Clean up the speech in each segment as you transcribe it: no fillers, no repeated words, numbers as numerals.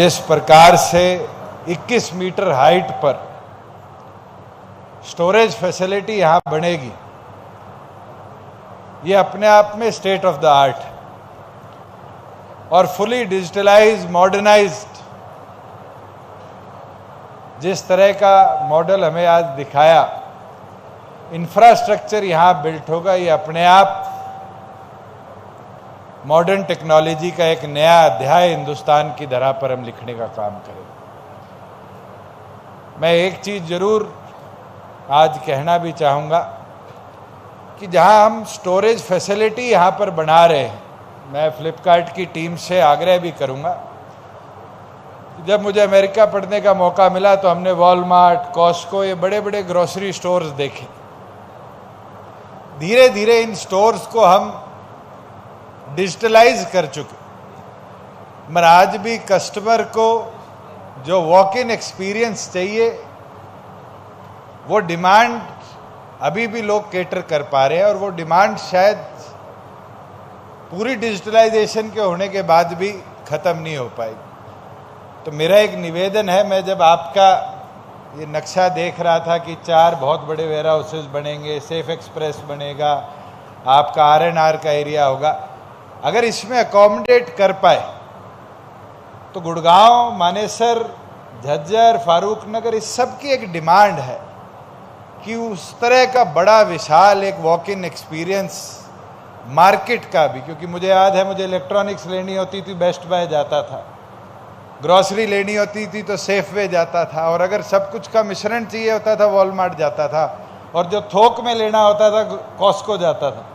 जिस प्रकार से 21 मीटर हाइट पर स्टोरेज फैसिलिटी यहां बनेगी, ये अपने आप में स्टेट ऑफ द आर्ट है और फुली डिजिटलाइज मॉडर्नाइज्ड जिस तरह का मॉडल हमें आज दिखाया, इंफ्रास्ट्रक्चर यहां बिल्ट होगा, ये अपने आप मॉडर्न टेक्नोलॉजी का एक नया अध्याय हिंदुस्तान की धरा पर हम लिखने का काम करें। मैं एक चीज जरूर आज कहना भी चाहूँगा कि जहां हम स्टोरेज फैसिलिटी यहाँ पर बना रहे हैं, मैं फ्लिपकार्ट की टीम से आग्रह भी करूँगा। जब मुझे अमेरिका पढ़ने का मौका मिला तो हमने वॉलमार्ट, कॉस्को, ये बड़े बड़े ग्रोसरी स्टोर्स देखे। धीरे धीरे इन स्टोर्स को हम डिजिटलाइज कर चुके, मगर आज भी कस्टमर को जो वॉक इन एक्सपीरियंस चाहिए वो डिमांड अभी भी लोग केटर कर पा रहे हैं और वो डिमांड शायद पूरी डिजिटलाइजेशन के होने के बाद भी ख़त्म नहीं हो पाएगी। तो मेरा एक निवेदन है, मैं जब आपका ये नक्शा देख रहा था कि 4 बहुत बड़े वेयर हाउसेज बनेंगे, सेफ एक्सप्रेस बनेगा, आपका R&R का एरिया होगा, अगर इसमें अकोमोडेट कर पाए तो गुड़गांव, मानेसर, झज्जर, फारूक नगर, इस सब की एक डिमांड है कि उस तरह का बड़ा विशाल एक वॉक इन एक्सपीरियंस मार्केट का भी, क्योंकि मुझे याद है मुझे इलेक्ट्रॉनिक्स लेनी होती थी बेस्ट बाय जाता था, ग्रॉसरी लेनी होती थी तो सेफ वे जाता था, और अगर सब कुछ का मिश्रण चाहिए होता था वॉलमार्ट जाता था, और जो थोक में लेना होता था कॉस्को जाता था।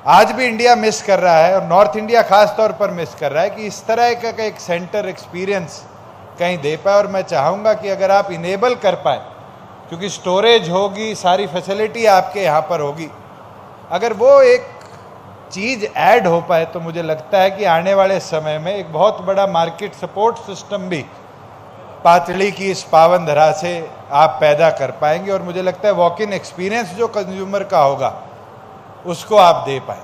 आज भी इंडिया मिस कर रहा है और नॉर्थ इंडिया खास तौर पर मिस कर रहा है कि इस तरह का एक सेंटर एक्सपीरियंस कहीं दे पाए। और मैं चाहूँगा कि अगर आप इनेबल कर पाए, क्योंकि स्टोरेज होगी, सारी फैसिलिटी आपके यहाँ पर होगी, अगर वो एक चीज़ ऐड हो पाए तो मुझे लगता है कि आने वाले समय में एक बहुत बड़ा मार्केट सपोर्ट सिस्टम भी पातड़ी की इस पावन धरा से आप पैदा कर पाएंगे। और मुझे लगता है वॉक इन एक्सपीरियंस जो कंज्यूमर का होगा उसको आप दे पाए।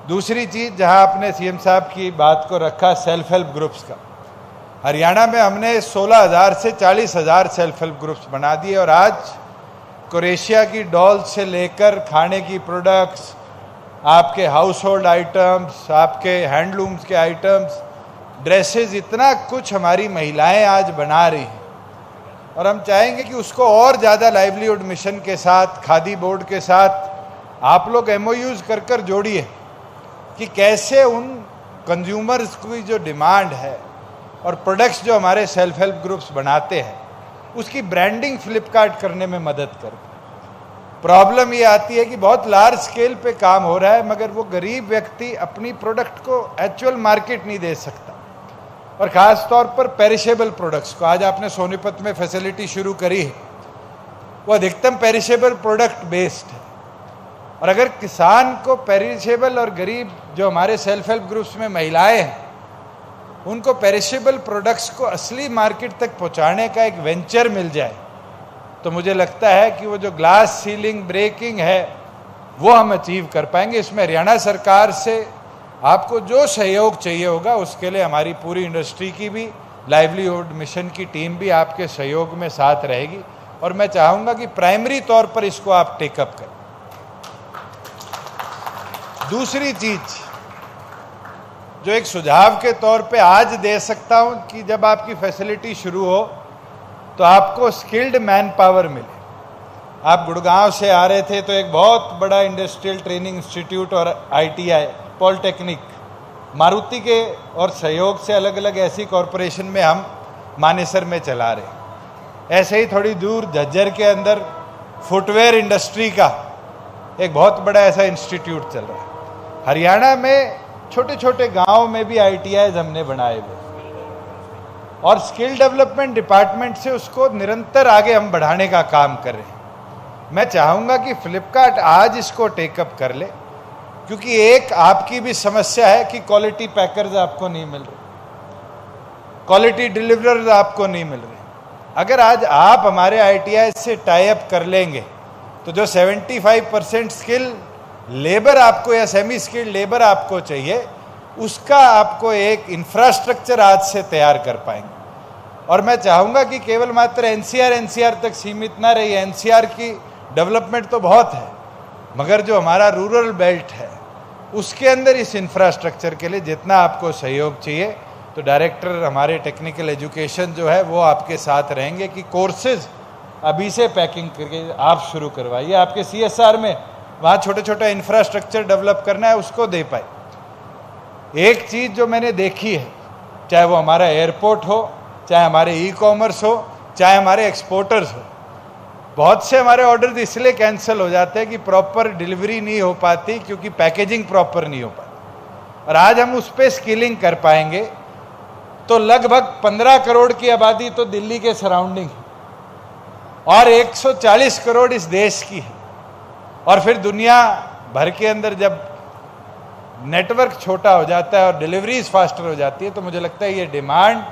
दूसरी चीज़, जहाँ आपने सीएम साहब की बात को रखा, सेल्फ हेल्प ग्रुप्स का, हरियाणा में हमने 16,000 से 40,000 सेल्फ हेल्प ग्रुप्स बना दिए और आज क्रोएशिया की डॉल से लेकर खाने की प्रोडक्ट्स, आपके हाउस होल्ड आइटम्स, आपके हैंडलूम्स के आइटम्स, ड्रेसेस, इतना कुछ हमारी महिलाएं आज बना रही हैं। और हम चाहेंगे कि उसको और ज़्यादा लाइवलीहुड मिशन के साथ, खादी बोर्ड के साथ आप लोग MOUs कर कर जोड़िए कि कैसे उन कंज्यूमर्स की जो डिमांड है और प्रोडक्ट्स जो हमारे सेल्फ हेल्प ग्रुप्स बनाते हैं उसकी ब्रांडिंग फ्लिपकार्ट करने में मदद कर। प्रॉब्लम ये आती है कि बहुत लार्ज स्केल पे काम हो रहा है मगर वो गरीब व्यक्ति अपनी प्रोडक्ट को एक्चुअल मार्केट नहीं दे सकता, और ख़ास तौर पर पेरिशेबल प्रोडक्ट्स को। आज आपने सोनीपत में फैसिलिटी शुरू करी है, वो अधिकतम पेरिशेबल प्रोडक्ट बेस्ड है। और अगर किसान को पेरिशेबल, और गरीब जो हमारे सेल्फ हेल्प ग्रुप्स में महिलाएं हैं उनको पेरिशेबल प्रोडक्ट्स को असली मार्केट तक पहुंचाने का एक वेंचर मिल जाए तो मुझे लगता है कि वो जो ग्लास सीलिंग ब्रेकिंग है वो हम अचीव कर पाएंगे। इसमें हरियाणा सरकार से आपको जो सहयोग चाहिए होगा उसके लिए हमारी पूरी इंडस्ट्री की भी, लाइवलीहुड मिशन की टीम भी आपके सहयोग में साथ रहेगी। और मैं चाहूँगा कि प्राइमरी तौर पर इसको आप टेकअप करें। दूसरी चीज जो एक सुझाव के तौर पे आज दे सकता हूं कि जब आपकी फैसिलिटी शुरू हो तो आपको स्किल्ड मैन पावर मिले। आप गुड़गांव से आ रहे थे तो एक बहुत बड़ा इंडस्ट्रियल ट्रेनिंग इंस्टीट्यूट और ITI पॉलिटेक्निक मारुति के और सहयोग से अलग अलग ऐसी कॉरपोरेशन में हम मानेसर में चला रहे हैं। ऐसे ही थोड़ी दूर झज्जर के अंदर फुटवेयर इंडस्ट्री का एक बहुत बड़ा ऐसा इंस्टीट्यूट चल रहा है। हरियाणा में छोटे छोटे गांव में भी ITIs हमने बनाए हुए और स्किल डेवलपमेंट डिपार्टमेंट से उसको निरंतर आगे हम बढ़ाने का काम कर रहे हैं। मैं चाहूँगा कि फ्लिपकार्ट आज इसको टेकअप कर ले, क्योंकि एक आपकी भी समस्या है कि क्वालिटी पैकर्स आपको नहीं मिल रहे, क्वालिटी डिलीवरर्स आपको नहीं मिल रहे। अगर आज आप हमारे ITIs से टाई अप कर लेंगे तो जो 75% स्किल लेबर आपको या सेमी स्किल्ड लेबर आपको चाहिए उसका आपको एक इंफ्रास्ट्रक्चर आज से तैयार कर पाएंगे। और मैं चाहूँगा कि केवल मात्र एनसीआर तक सीमित ना रही। एनसीआर की डेवलपमेंट तो बहुत है, मगर जो हमारा रूरल बेल्ट है उसके अंदर इस इंफ्रास्ट्रक्चर के लिए जितना आपको सहयोग चाहिए, तो डायरेक्टर हमारे टेक्निकल एजुकेशन जो है वो आपके साथ रहेंगे कि कोर्सेज अभी से पैकिंग करके आप शुरू करवाइए। आपके CSR में वहाँ छोटे छोटा इंफ्रास्ट्रक्चर डेवलप करना है, उसको दे पाए। एक चीज़ जो मैंने देखी है, चाहे वो हमारा एयरपोर्ट हो, चाहे हमारे ई-कॉमर्स हो, चाहे हमारे एक्सपोर्टर्स हो, बहुत से हमारे ऑर्डर इसलिए कैंसिल हो जाते हैं कि प्रॉपर डिलीवरी नहीं हो पाती, क्योंकि पैकेजिंग प्रॉपर नहीं हो पाती। और आज हम उस पर स्किलिंग कर पाएंगे तो लगभग 15 करोड़ की आबादी तो दिल्ली के सराउंडिंग है और 140 करोड़ इस देश की है। और फिर दुनिया भर के अंदर जब नेटवर्क छोटा हो जाता है और डिलीवरीज फास्टर हो जाती है, तो मुझे लगता है ये डिमांड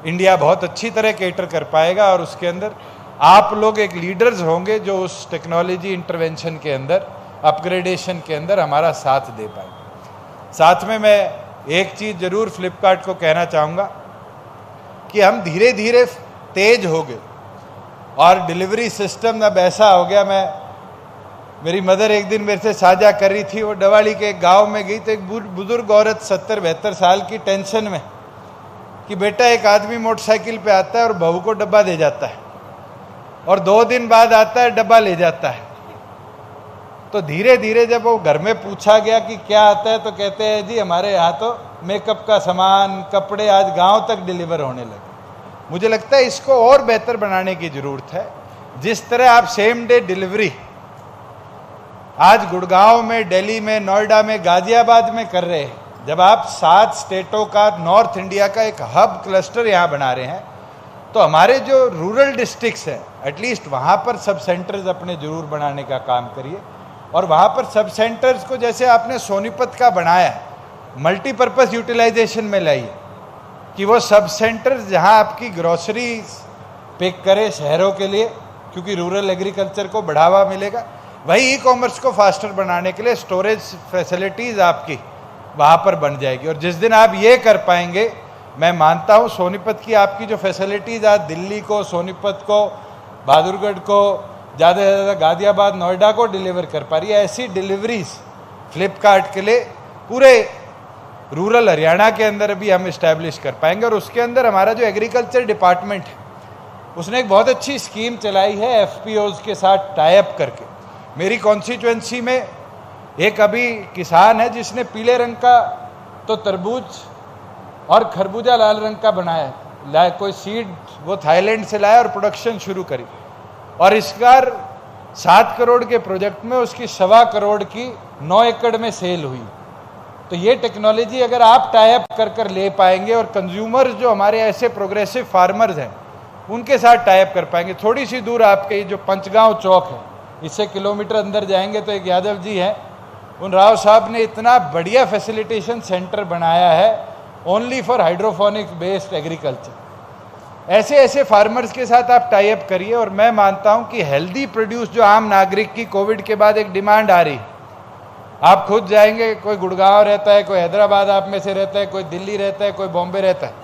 इंडिया बहुत अच्छी तरह केटर कर पाएगा। और उसके अंदर आप लोग एक लीडर्स होंगे जो उस टेक्नोलॉजी इंटरवेंशन के अंदर, अपग्रेडेशन के अंदर हमारा साथ दे पाएंगे। साथ में मैं एक चीज़ ज़रूर फ्लिपकार्ट को कहना चाहूँगा कि हम धीरे धीरे तेज हो गए और डिलीवरी सिस्टम अब ऐसा हो गया। मेरी मदर एक दिन मेरे से साझा कर रही थी, वो डवाली के एक गाँव में गई तो एक बुजुर्ग औरत 70-72 साल की टेंशन में कि बेटा एक आदमी मोटरसाइकिल पे आता है और बहू को डब्बा दे जाता है और 2 दिन बाद आता है डब्बा ले जाता है। तो धीरे धीरे जब वो घर में पूछा गया कि क्या आता है, तो कहते हैं जी हमारे यहाँ तो मेकअप का सामान, कपड़े आज गांव तक डिलीवर होने लगे। मुझे लगता है इसको और बेहतर बनाने की ज़रूरत है। जिस तरह आप सेम डे डिलीवरी आज गुड़गांव में, दिल्ली में, नोएडा में, गाजियाबाद में कर रहे हैं, जब आप 7 स्टेटों का, नॉर्थ इंडिया का एक हब क्लस्टर यहाँ बना रहे हैं, तो हमारे जो रूरल डिस्ट्रिक्ट्स हैं एटलीस्ट वहाँ पर सब सेंटर्स अपने ज़रूर बनाने का काम करिए। और वहाँ पर सब सेंटर्स को जैसे आपने सोनीपत का बनाया है, मल्टीपर्पज़ यूटिलाइजेशन में लाइए कि वो सब सेंटर्स जहाँ आपकी ग्रोसरीज पिक करे शहरों के लिए, क्योंकि रूरल एग्रीकल्चर को बढ़ावा मिलेगा। वही ई-कॉमर्स को फास्टर बनाने के लिए स्टोरेज फैसिलिटीज़ आपकी वहाँ पर बन जाएगी। और जिस दिन आप ये कर पाएंगे, मैं मानता हूँ सोनीपत की आपकी जो फैसिलिटीज़ आज दिल्ली को, सोनीपत को, बहादुरगढ़ को, ज़्यादा से ज़्यादा गाजियाबाद, नोएडा को डिलीवर कर पा रही है, ऐसी डिलीवरीज फ्लिपकार्ट के लिए पूरे रूरल हरियाणा के अंदर भी हम इस्टेब्लिश कर पाएंगे। और उसके अंदर हमारा जो एग्रीकल्चर डिपार्टमेंट है उसने एक बहुत अच्छी स्कीम चलाई है FPOs के साथ टाई अप करके। मेरी कॉन्स्टिट्यूएंसी में एक अभी किसान है जिसने पीले रंग का तो तरबूज और खरबूजा लाल रंग का बनाया है, कोई सीड वो थाईलैंड से लाया और प्रोडक्शन शुरू करी। और इस बार 7 करोड़ के प्रोजेक्ट में उसकी 1.25 करोड़ की 9 एकड़ में सेल हुई। तो ये टेक्नोलॉजी अगर आप टाई अप कर ले पाएंगे और कंज्यूमर्स जो हमारे ऐसे प्रोग्रेसिव फार्मर्स हैं उनके साथ टाई अप कर पाएंगे। थोड़ी सी दूर आपके जो पंचगांव चौक है, इससे किलोमीटर अंदर जाएंगे तो एक यादव जी हैं, उन राव साहब ने इतना बढ़िया फैसिलिटेशन सेंटर बनाया है only for hydroponic based agriculture. ऐसे ऐसे फार्मर्स के साथ आप टाई अप करिए। और मैं मानता हूं कि हेल्दी प्रोड्यूस जो आम नागरिक की कोविड के बाद एक डिमांड आ रही, आप खुद जाएंगे, कोई गुड़गांव रहता है, कोई हैदराबाद आप में से रहता है, कोई दिल्ली रहता है, कोई बॉम्बे रहता है,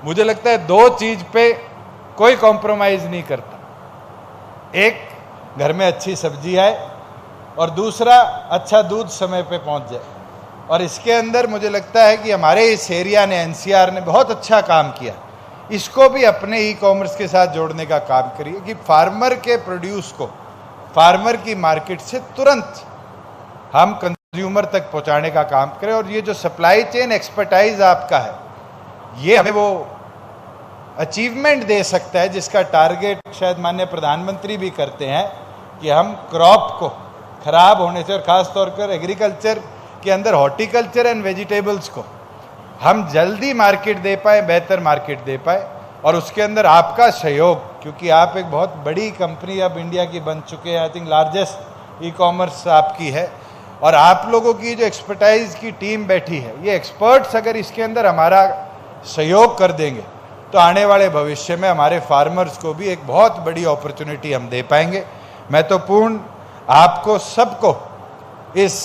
मुझे लगता है 2 चीज़ पे कोई कॉम्प्रोमाइज़ नहीं करता। एक, घर में अच्छी सब्जी आए, और दूसरा, अच्छा दूध समय पे पहुंच जाए। और इसके अंदर मुझे लगता है कि हमारे इस एरिया ने, NCR ने बहुत अच्छा काम किया। इसको भी अपने ई-कॉमर्स के साथ जोड़ने का काम करिए कि फार्मर के प्रोड्यूस को फार्मर की मार्केट से तुरंत हम कंज्यूमर तक पहुंचाने का काम करें। और ये जो सप्लाई चेन एक्सपर्टाइज आपका है, ये हमें वो अचीवमेंट दे सकता है जिसका टारगेट शायद माननीय प्रधानमंत्री भी करते हैं कि हम क्रॉप को खराब होने से, और ख़ास तौर पर एग्रीकल्चर के अंदर हॉर्टिकल्चर एंड वेजिटेबल्स को हम जल्दी मार्केट दे पाए, बेहतर मार्केट दे पाए। और उसके अंदर आपका सहयोग, क्योंकि आप एक बहुत बड़ी कंपनी अब इंडिया की बन चुके हैं, आई थिंक लार्जेस्ट ई-कॉमर्स आपकी है, और आप लोगों की जो एक्सपर्टाइज की टीम बैठी है, ये एक्सपर्ट्स अगर इसके अंदर हमारा सहयोग कर देंगे तो आने वाले भविष्य में हमारे फार्मर्स को भी एक बहुत बड़ी अपॉर्चुनिटी हम दे पाएंगे। मैं तो पूर्ण आपको सबको इस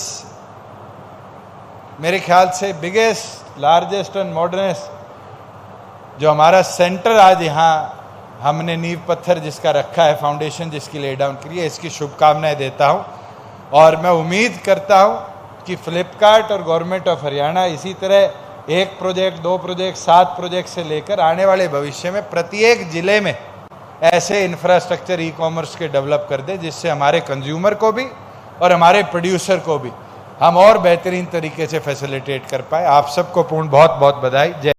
मेरे ख्याल से बिगेस्ट, लार्जेस्ट एंड मॉडर्नेस्ट जो हमारा सेंटर आज यहाँ हमने नींव पत्थर जिसका रखा है, फाउंडेशन जिसकी ले डाउन करी है, इसकी शुभकामनाएं देता हूँ। और मैं उम्मीद करता हूँ कि फ्लिपकार्ट और गवर्नमेंट ऑफ हरियाणा इसी तरह 1 प्रोजेक्ट, 2 प्रोजेक्ट, 7 प्रोजेक्ट से लेकर आने वाले भविष्य में प्रत्येक जिले में ऐसे इंफ्रास्ट्रक्चर ई कॉमर्स के डेवलप कर दे, जिससे हमारे कंज्यूमर को भी और हमारे प्रोड्यूसर को भी हम और बेहतरीन तरीके से फैसिलिटेट कर पाए। आप सबको पूर्ण बहुत बहुत बधाई। जय